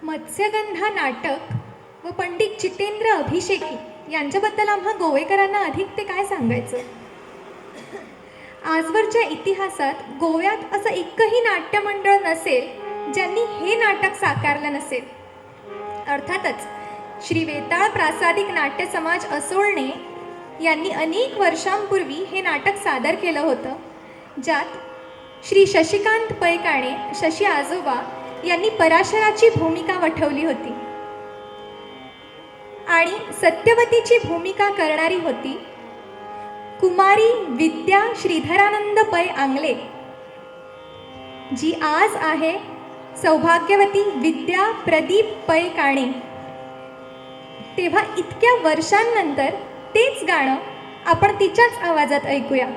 मत्स्यगंधा नाटक व पंडित जितेंद्र अभिषेकी यांच्याबद्दल आम्हा गोवेकरांना अधिक ते काय सांगायचं. आजवरच्या इतिहासात गोव्यात असं एकही नाट्यमंडळ नसेल ज्यांनी हे नाटक साकारलं नसेल. अर्थातच श्री वेताळ प्रासादिक नाट्य समाज असोळणे यांनी अनेक वर्षांपूर्वी हे नाटक सादर केलं होतं, ज्यात श्री शशिकांत पै काणे शशी आजोबा यांनी पराशराची भूमिका वठवली होती आणि सत्यवतीची भूमिका करणारी होती कुमारी विद्या श्रीधरानंद पै आंगले, जी आज आहे सौभाग्यवती विद्या प्रदीप पै काणे. तेव्हा इतक्या वर्षांनंतर तेच गाणं आपण तिच्याच आवाजात ऐकूया.